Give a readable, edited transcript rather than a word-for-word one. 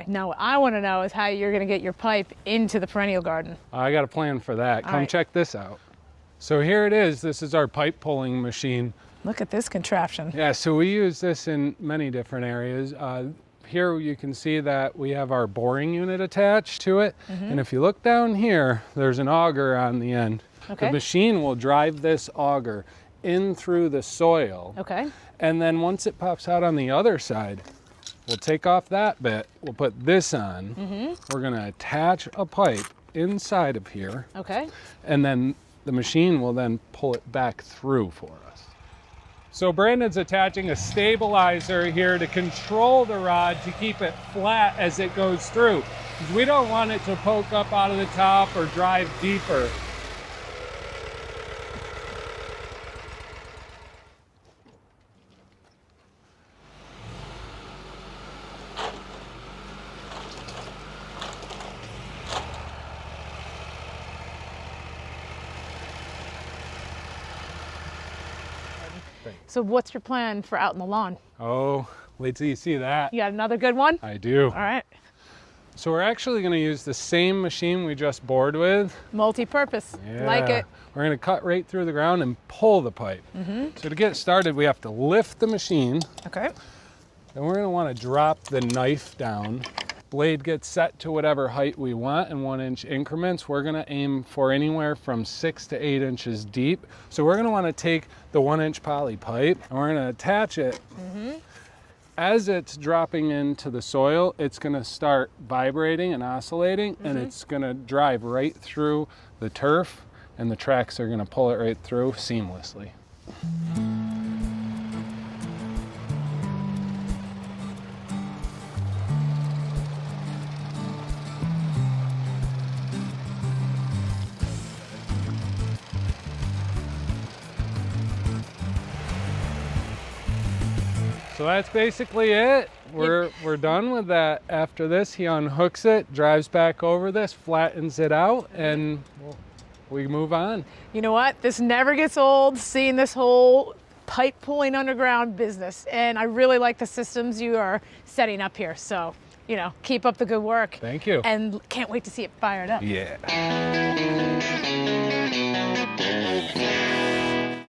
Now what I want to know is how you're going to get your pipe into the perennial garden. I got a plan for that. Come right. check this out. So here it is. This is our pipe pulling machine. Look at this contraption. Yeah, so we use this in many different areas. Here you can see that we have our boring unit attached to it. And if you look down here, there's an auger on the end. Okay. The machine will drive this auger in through the soil. Okay. And then once it pops out on the other side, we'll take off that bit, we'll put this on. We're gonna attach a pipe inside of here. Okay. And then the machine will then pull it back through for us. So Brandon's attaching a stabilizer here to control the rod to keep it flat as it goes through. We don't want it to poke up out of the top or drive deeper. So what's your plan for out in the lawn? Oh, wait till you see that. You got another good one? I do. All right. So we're actually going to use the same machine we just bored with. Multi-purpose. Yeah. Like it. We're going to cut right through the ground and pull the pipe. So to get started, we have to lift the machine. Okay. Then we're going to want to drop the knife down. Blade gets set to whatever height we want in 1-inch increments. We're going to aim for anywhere from 6 to 8 inches deep. So we're going to want to take the 1-inch poly pipe and we're going to attach it. As it's dropping into the soil, it's going to start vibrating and oscillating, and it's going to drive right through the turf, and the tracks are going to pull it right through seamlessly. So that's basically it. We're done with that. After this, he unhooks it, drives back over this, flattens it out, and we move on. You know what? This never gets old, seeing this whole pipe pulling underground business. And I really like the systems you are setting up here. So, you know, keep up the good work. Thank you. And can't wait to see it fired up. Yeah.